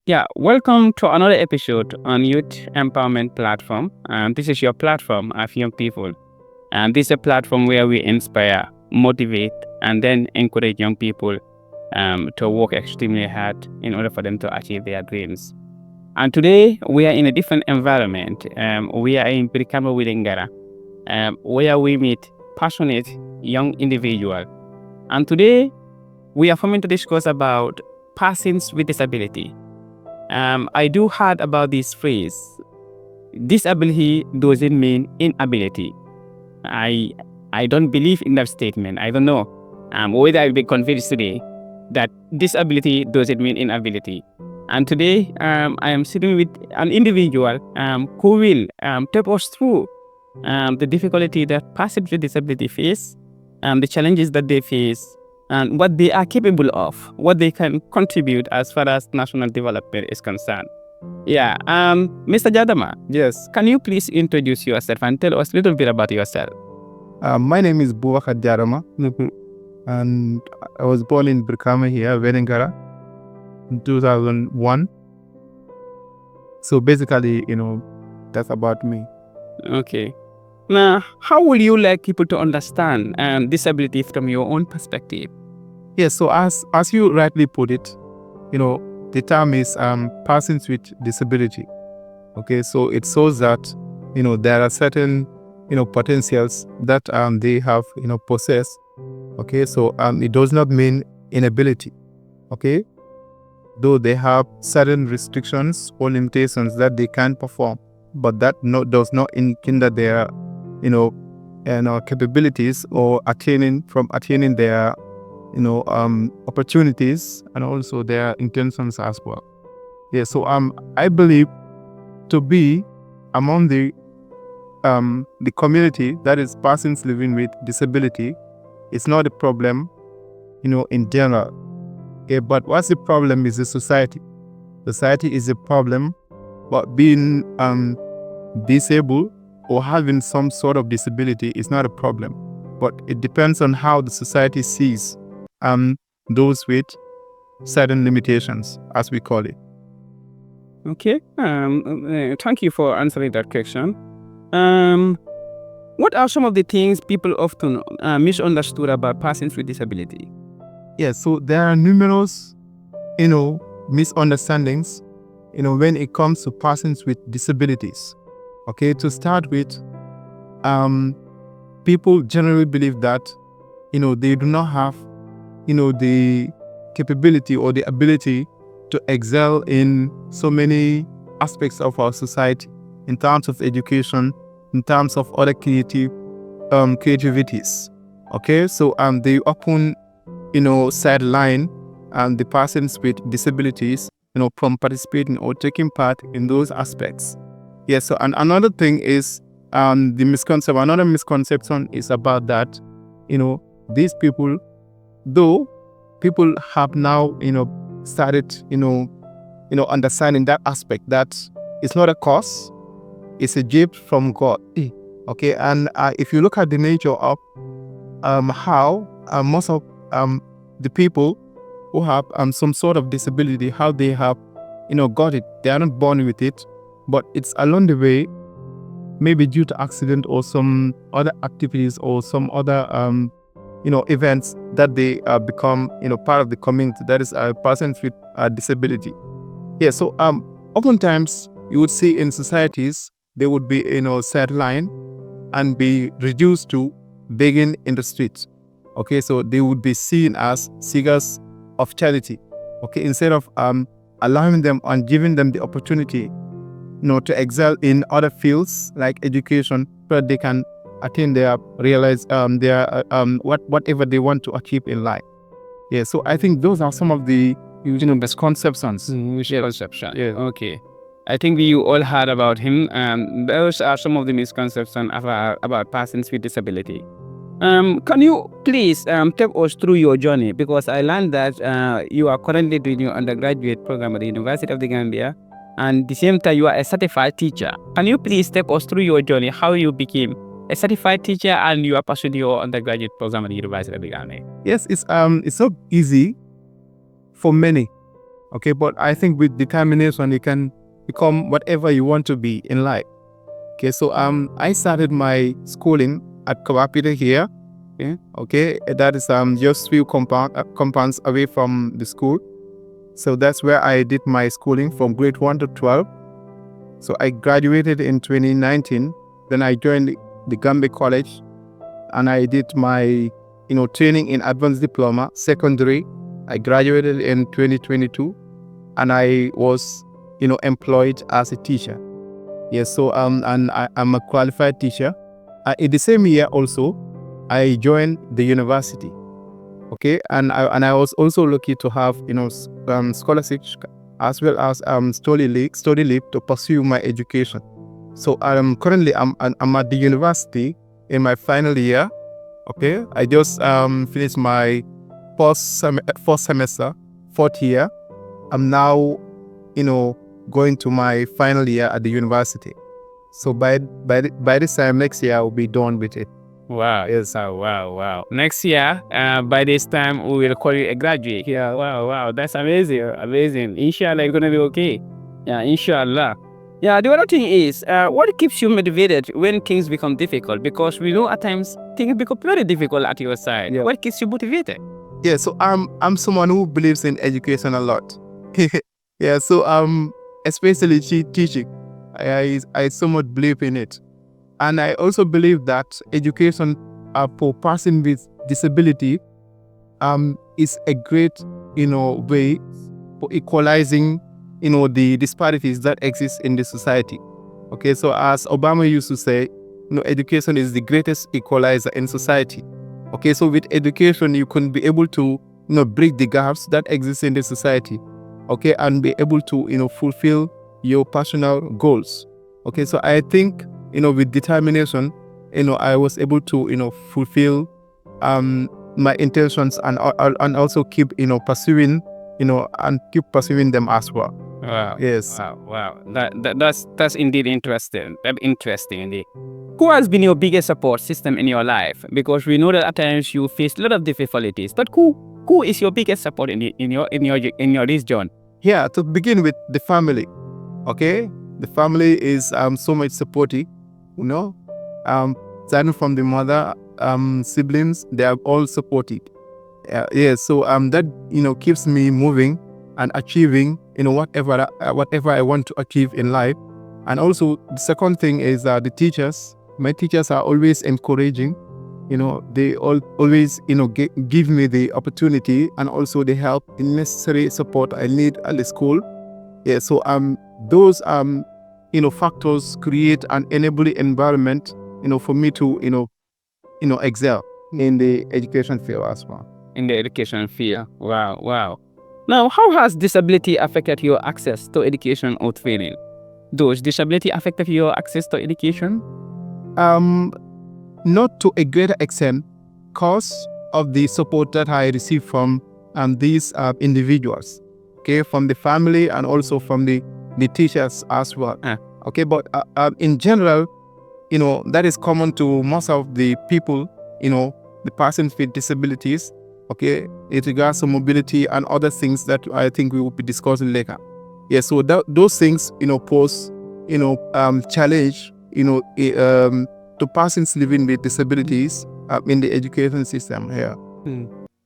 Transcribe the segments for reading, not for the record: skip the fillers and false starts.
Yeah, welcome to another episode on Youth Empowerment Platform. This is your platform of young people. And this is a platform where we inspire, motivate, and then encourage young people to work extremely hard in order for them to achieve their dreams. And today we are in a different environment. We are in Brikama North, where we meet passionate young individuals. And today we are coming to discuss about persons with disability. I do heard about this phrase. Disability doesn't mean inability. I don't believe in that statement. I don't know whether I'll be convinced today that disability doesn't mean inability. And today I am sitting with an individual who will take us through the difficulty that persons with disability face, the challenges that they face, and what they are capable of, what they can contribute as far as national development is concerned. Yeah, Mr. Jadama, Yes, can you please introduce yourself and tell us a little bit about yourself? my name is Boubacar Diarama, and I was born in Brikama here, Venengara, in 2001. So basically, that's about me. Okay. Now, how would you like people to understand disability from your own perspective? Yes, so as you rightly put it, the term is persons with disability. Okay, so it shows that there are certain potentials that they have possess. Okay, so it does not mean inability. Okay, though they have certain restrictions or limitations that they can perform, but that does not hinder their capabilities or attaining their opportunities and also their intentions as well. Yeah, so I believe to be among the community that is persons living with disability is not a problem, in general. Okay, but what's the problem is the society. Society is a problem, but being disabled or having some sort of disability is not a problem. But it depends on how the society sees those with certain limitations, as we call it. Okay. Thank you for answering that question. What are some of the things people often misunderstood about persons with disability? Yes, so there are numerous, misunderstandings, when it comes to persons with disabilities. Okay, to start with, people generally believe that, they do not have, the capability or the ability to excel in so many aspects of our society, in terms of education, in terms of other creativities. Okay, so they often, sideline the persons with disabilities, from participating or taking part in those aspects. Yes, so and another thing is the misconception. Another misconception is about that, these people, though people have now, started, understanding that aspect that it's not a cause, it's a gift from God. Okay, and if you look at the nature of how most of the people who have some sort of disability, how they have, got it, they are not born with it, but it's along the way, maybe due to accident or some other activities or some other events that they become part of the community, that is a person with a disability. Yeah, so oftentimes you would see in societies they would be sidelined and be reduced to begging in the streets. Okay, so they would be seen as seekers of charity. Okay, instead of allowing them and giving them the opportunity to excel in other fields like education, so that they can attain their whatever they want to achieve in life. Yeah, so I think those are some of the misconceptions. Misconception. Yeah. Okay. I think you all heard about him. Those are some of the misconceptions about persons with disability. Can you please take us through your journey? Because I learned that you are currently doing your undergraduate program at the University of The Gambia, and at the same time you are a certified teacher. Can you please take us through your journey, how you became a certified teacher and you are pursuing your undergraduate program at the University of The Gambia? Yes, it's so easy for many. Okay, but I think with determination, you can become whatever you want to be in life. Okay, so I started my schooling at Kawapita here. Okay, that is just few compounds away from the school. So that's where I did my schooling from grade 1 to 12. So I graduated in 2019. Then I joined the Gambia College, and I did my training in advanced diploma secondary. I graduated in 2022, and I was employed as a teacher. Yes, so and I'm a qualified teacher. In the same year also, I joined the university. Okay, and I was also lucky to have scholarship as well as study leave to pursue my education. So currently I'm at the university in my final year. Okay, I just finished my first semester, fourth year. I'm now going to my final year at the university. So by this time next year, I'll be done with it. Wow. Yes. Wow. Next year, by this time, we will call you a graduate. Yeah. Wow. That's amazing. Inshallah, you're going to be okay. Yeah, inshallah. Yeah, the other thing is, what keeps you motivated when things become difficult? Because we know at times things become very difficult at your side. Yeah. What keeps you motivated? Yeah, so I'm someone who believes in education a lot. Yeah, so especially teaching, I somewhat believe in it. And I also believe that education for person with disability is a great, way for equalizing, the disparities that exist in the society. Okay, so as Obama used to say, education is the greatest equalizer in society. Okay, so with education, you can be able to, bridge the gaps that exist in the society. Okay, and be able to, fulfill your personal goals. Okay, so I think, with determination, I was able to, fulfill my intentions and also keep, pursuing, and keep pursuing them as well. Wow. Yes. Wow. That's indeed interesting. That's interesting indeed. Who has been your biggest support system in your life? Because we know that at times you face a lot of difficulties. But who is your biggest support in your region? Yeah, to begin with, the family. Okay, the family is so much supportive. Starting from the mother, siblings, they are all supportive. So that keeps me moving and achieving whatever I want to achieve in life. And also the second thing is the teachers. My teachers are always encouraging. They always give me the opportunity, and also they help the necessary support I need at the school. Yeah, so those factors create an enabling environment for me to excel in the education field as well. In the education field. Wow. Now, how has disability affected your access to education or training? Does disability affect your access to education? Not to a greater extent, because of the support that I receive from these individuals, okay, from the family and also from the teachers as well. Okay, but in general, that is common to most of the people, the persons with disabilities, okay, it regards to mobility and other things that I think we will be discussing later. Yeah, so those things, pose, challenge, to persons living with disabilities in the education system here.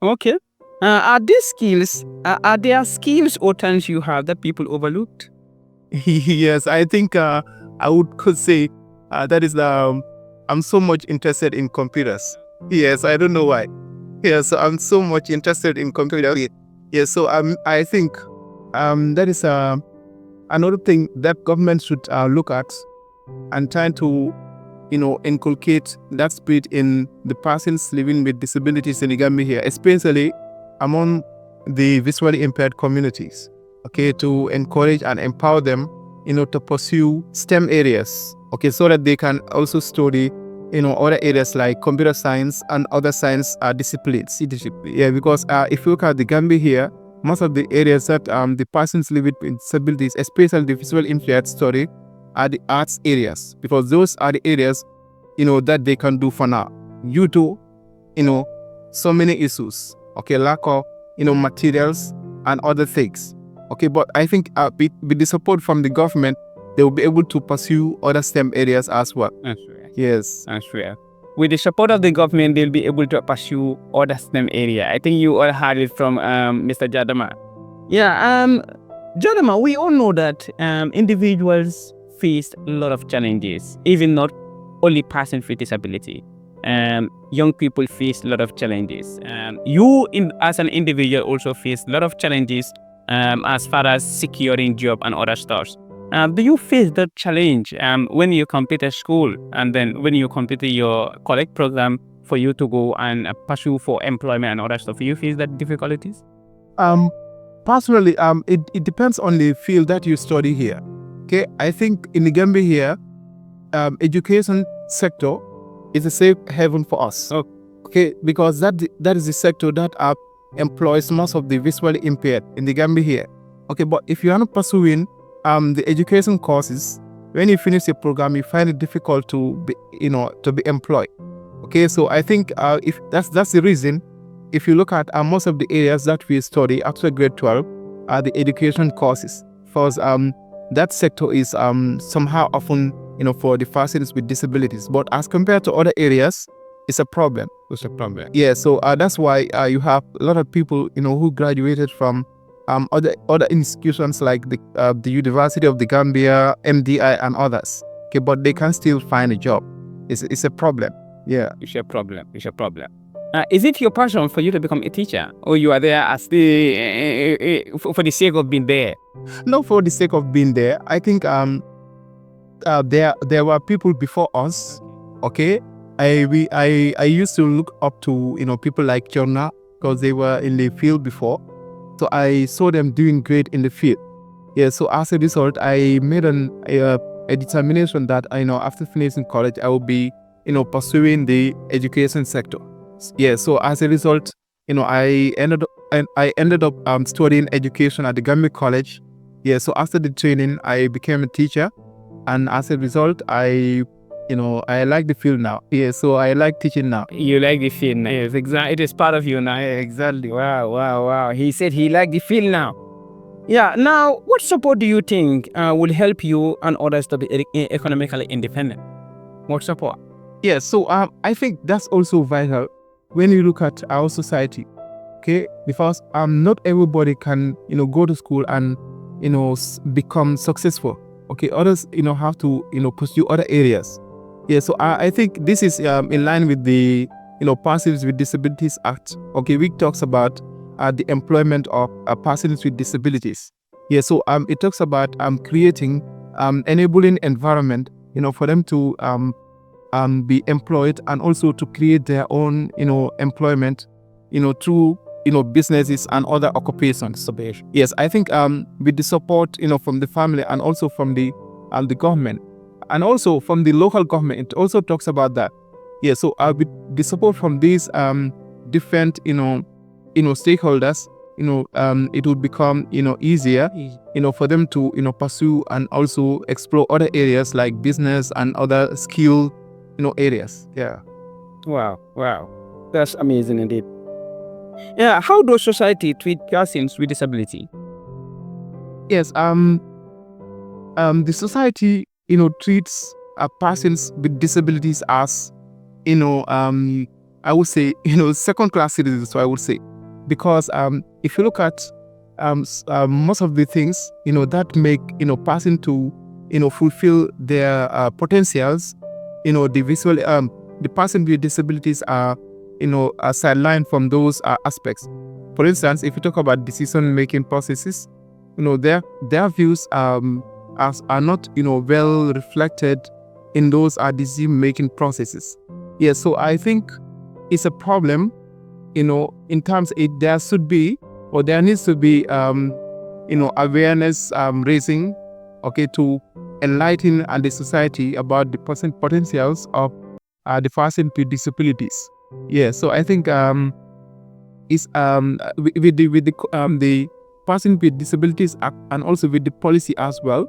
Okay. Are there skills or talents you have that people overlooked? Yes, I think I could say that is I'm so much interested in computers. Yes, I don't know why. Yeah, so I'm so much interested in computers. Yeah, so I think that is another thing that government should look at and try to inculcate that spirit in the persons living with disabilities in the Gambia here, especially among the visually impaired communities. Okay, to encourage and empower them, to pursue STEM areas. Okay, so that they can also study, other areas like computer science and other science disciplines. Yeah, because if you look at the Gambia here, most of the areas that the persons living with disabilities, especially the visual impaired, study are the arts areas, because those are the areas, that they can do for now, due to, so many issues. Okay, lack of, materials and other things. Okay, but I think with the support from the government, they will be able to pursue other STEM areas as well. That's right. Yes. That's right. With the support of the government, they'll be able to pursue other STEM area. I think you all heard it from Mr. Jadama. Yeah, Jadama, we all know that individuals face a lot of challenges, even not only persons with disability. Young people face a lot of challenges. As an individual, also face a lot of challenges as far as securing job and other stuff. Do you face that challenge when you complete a school and then when you complete your college program for you to go and pursue for employment and other stuff? Do you face that difficulties? Personally, it depends on the field that you study here. Okay, I think in the Gambia here, education sector is a safe haven for us. Oh. Okay, because that is the sector that employs most of the visually impaired in the Gambia here. Okay, but if you are not pursuing the education courses, when you finish your program, you find it difficult to be employed. Okay, so I think if that's the reason. If you look at most of the areas that we study after grade 12 are the education courses. Because that sector is somehow often for the persons with disabilities. But as compared to other areas, it's a problem. It's a problem. Yeah, so that's why you have a lot of people who graduated from other institutions like the University of The Gambia, MDI, and others. Okay, but they can still find a job. It's a problem. Yeah, it's a problem. It's a problem. Is it your passion for you to become a teacher, or you are there as for the sake of being there? No, for the sake of being there. I think there were people before us. Okay, I used to look up to people like Jonah because they were in the field before. So I saw them doing great in the field. Yeah. So as a result, I made a determination that after finishing college, I will be pursuing the education sector. Yeah, so as a result, I ended up studying education at the Gambia College. Yeah, so after the training, I became a teacher, and as a result, I like the field now. Yeah, so I like teaching now. You like the field now? Yes, exactly. It is part of you now. Exactly. Wow. He said he liked the field now. Yeah. Now, what support do you think will help you and others to be economically independent? What support? Yeah, so I think that's also vital when you look at our society, okay? Because not everybody can, go to school and, become successful. Okay, others, have to, pursue other areas. Yeah, so I think this is in line with the, Persons with Disabilities Act. Okay, which talks about the employment of persons with disabilities. Yeah, so it talks about creating enabling environment, for them to be employed and also to create their own, employment, through, businesses and other occupations. Yes, I think with the support, from the family and also from the government and also from the local government, it also talks about that. Yeah, so with the support from these different, stakeholders, it would become, easier, for them to, pursue and also explore other areas like business and other skill areas. Yeah. Wow. That's amazing indeed. Yeah, how does society treat persons with disability? Yes, the society, treats persons with disabilities as, I would say, second-class citizens, so I would say. Because if you look at most of the things, that make, person to, fulfill their potentials, the person with disabilities are sidelined from those aspects. For instance, if you talk about decision-making processes, their views are not well reflected in those decision-making processes. Yeah, so I think it's a problem. In terms there should be or there needs to be awareness raising, okay, to enlighten the society about the potentials of the person with disabilities. Yeah, so I think it's with the Person with Disabilities Act and also with the policy as well.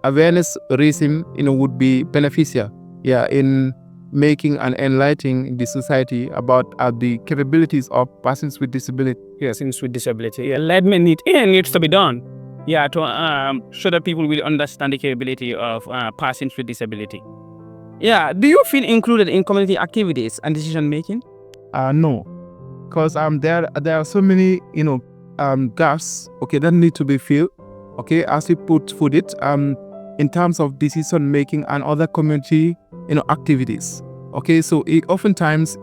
Awareness raising would be beneficial. Yeah, in making and enlightening the society about the capabilities of persons with disability. persons with disability. It needs to be done. Yeah, to so that people will understand the capability of persons with disability. Yeah, do you feel included in community activities and decision making? No, because there are so many gaps, okay, that need to be filled, okay, as we put it in terms of decision making and other community activities, okay. So oftentimes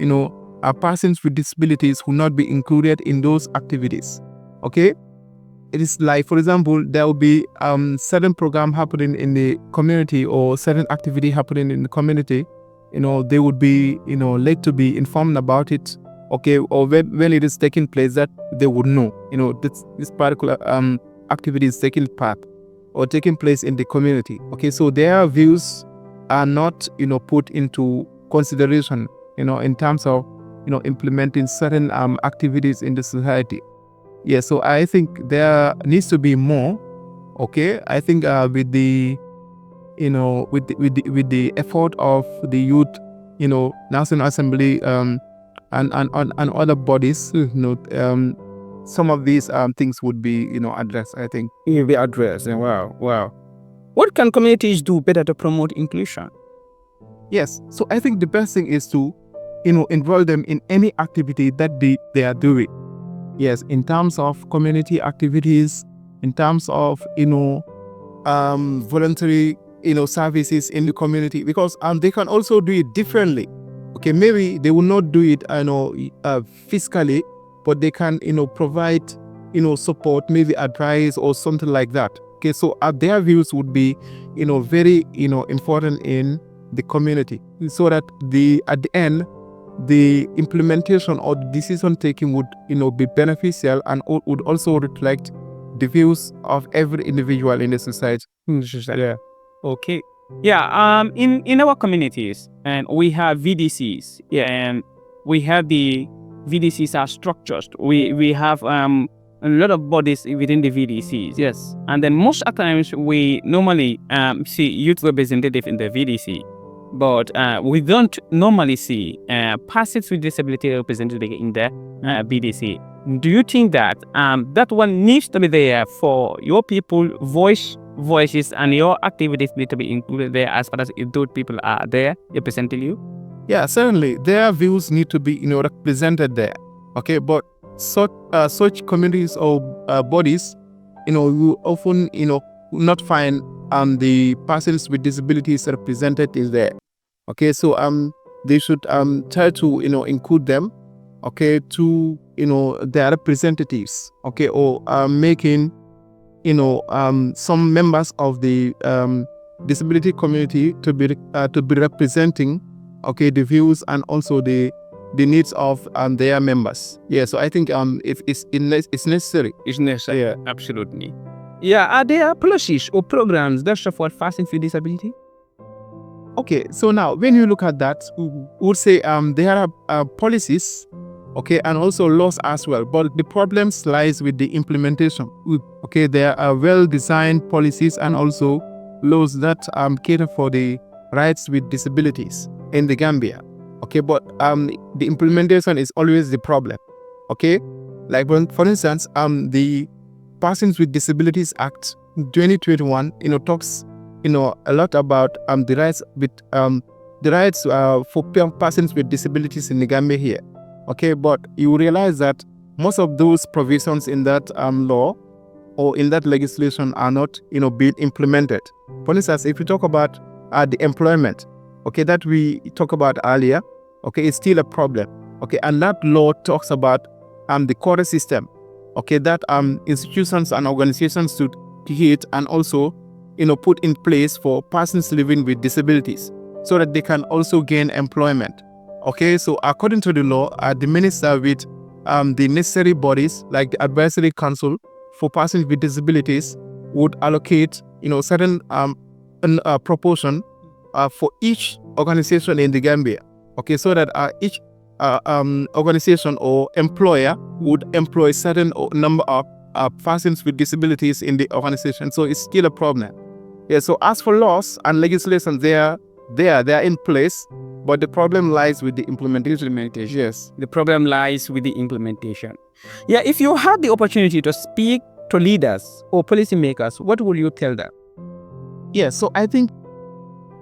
persons with disabilities will not be included in those activities, okay. It is like, for example, there will be certain program happening in the community or certain activity happening in the community. They would be late to be informed about it, okay, or when it is taking place, that they would know this particular activity is taking part or taking place in the community, okay. So their views are not put into consideration in terms of implementing certain activities in the society. Yeah, so I think there needs to be more. Okay, I think with the with the effort of the youth, National Assembly and other bodies, some of these things would be addressed. I think Will be addressed. Wow, wow. What can communities do better to promote inclusion? yes. So I think the best thing is to involve them in any activity that they are doing. Yes, in terms of community activities, in terms of voluntary services in the community, because they can also do it differently. Okay, maybe they will not do it physically, but they can provide support, maybe advice or something like that. Okay, so their views would be very important in the community, so that at the end the implementation or the decision taking would be beneficial and would also reflect the views of every individual in the society. Yeah. Okay. Yeah. In our communities, and we have VDCs. Yeah, and we have the VDCs are structures. We have a lot of bodies within the VDCs. Yes. And then most of the times we normally see youth representative in the VDC. But we don't normally see persons with disability represented in the BDC. Do you think that that one needs to be there for your people, voices, and your activities need to be included there as far as if those people are there representing you? Yeah, certainly their views need to be represented there. Okay, but such communities or bodies, you often not find the persons with disabilities represented is there. Okay, so they should try to include them, okay, to their representatives, okay, or making some members of the disability community to be representing, okay, the views and also the needs of their members. Yeah, so I think if it's necessary. It's necessary. Yeah, absolutely. Yeah, are there policies or programs that support persons with disability? Okay, so now when you look at that, we would say there are policies, okay, and also laws as well. But the problem lies with the implementation. Okay, there are well-designed policies and also laws that cater for the rights with disabilities in the Gambia. Okay, but the implementation is always the problem. Okay, like for instance, the Persons with Disabilities Act 2021, talks a lot about the rights for persons with disabilities in the Gambia here. Okay, but you realize that most of those provisions in that law or in that legislation are not being implemented. For instance, if you talk about the employment, okay, that we talked about earlier, okay, it's still a problem. Okay, and that law talks about the quota system, okay, that institutions and organizations should create and also put in place for persons living with disabilities so that they can also gain employment. Okay, so according to the law, the minister with the necessary bodies like the Advisory Council for Persons with Disabilities would allocate certain proportion for each organization in the Gambia. Okay, so that each organization or employer would employ certain number of persons with disabilities in the organization. So it's still a problem. Yeah, so as for laws and legislation, they are in place, but the problem lies with the implementation. Yes, the problem lies with the implementation. Yeah, if you had the opportunity to speak to leaders or policymakers, what would you tell them? Yeah, so I think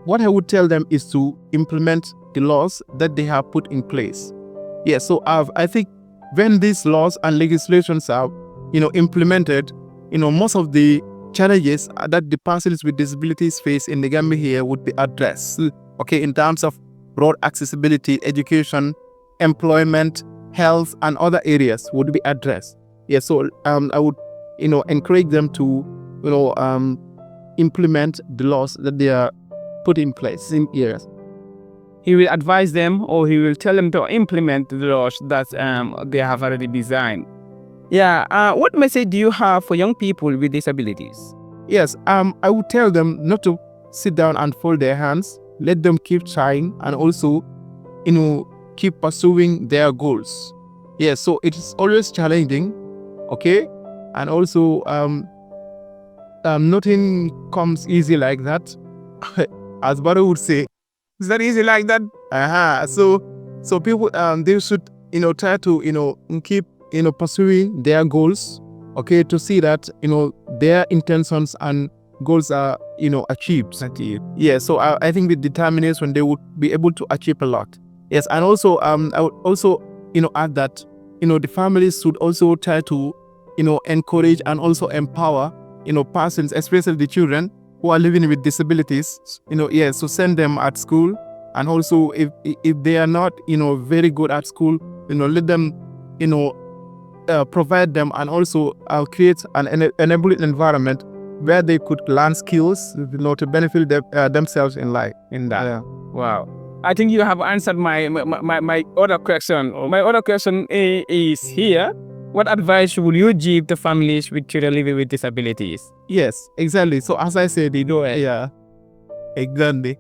what I would tell them is to implement the laws that they have put in place. Yeah, so I think when these laws and legislations are, implemented, most of the challenges that the persons with disabilities face in the Gambia here would be addressed. Okay, in terms of road accessibility, education, employment, health, and other areas would be addressed. Yeah, so I would, encourage them to, implement the laws that they are put in place in areas. He will advise them, or he will tell them to implement the laws that they have already designed. Yeah. What message do you have for young people with disabilities? Yes. I would tell them not to sit down and fold their hands. Let them keep trying and also, keep pursuing their goals. Yes. So it is always challenging. Okay. And also, nothing comes easy like that. As Baro would say, it's not easy like that. So people, they should, try to, keep, pursuing their goals. Okay, to see that, their intentions and goals are, achieved. Yeah. So I think with determination, they would be able to achieve a lot. Yes, and also, I would also, add that, the families should also try to, encourage and also empower, persons, especially the children who are living with disabilities, so send them at school. And also, if they are not, very good at school, let them, provide them and also create an enabling environment where they could learn skills, to benefit themselves in life. In that. Yeah. Wow. I think you have answered my other question. My other question is here. What advice would you give to families with children living with disabilities? Yes, exactly. So as I said, yeah, exactly.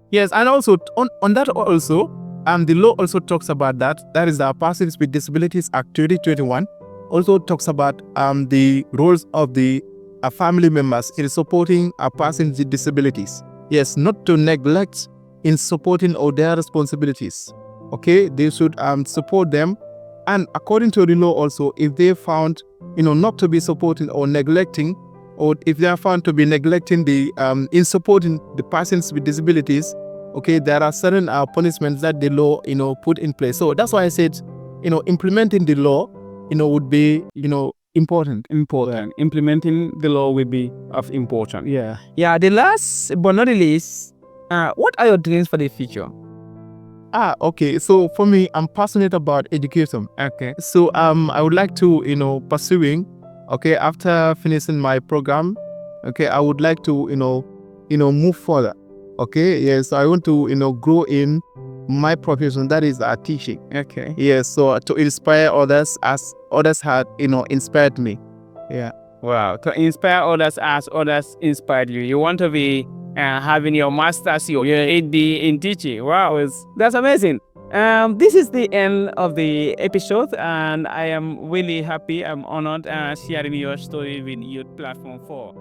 Yes, and also on that also, the law also talks about that. That is the Persons with Disabilities Act 2021. Also talks about the roles of the family members in supporting persons with disabilities. Yes, not to neglect in supporting all their responsibilities. Okay, they should support them. And according to the law also, if they found, not to be supporting or neglecting, or if they are found to be neglecting the in supporting the persons with disabilities, okay, there are certain punishments that the law, put in place. So that's why I said, implementing the law, would be, important. Important. Implementing the law will be of importance. Yeah. Yeah. The last but not the least, what are your dreams for the future? Okay. So for me, I'm passionate about education. Okay. So I would like to, pursuing, okay, after finishing my program, okay, I would like to, move further. Okay, yes, so I want to, grow in my profession, that is teaching. Okay. Yes, so to inspire others as others had, inspired me. Yeah. Wow. To inspire others as others inspired you. You want to be having your master's, your AD in teaching. Wow, that's amazing. This is the end of the episode, and I am really happy. I'm honored sharing your story with Youth Platform 4.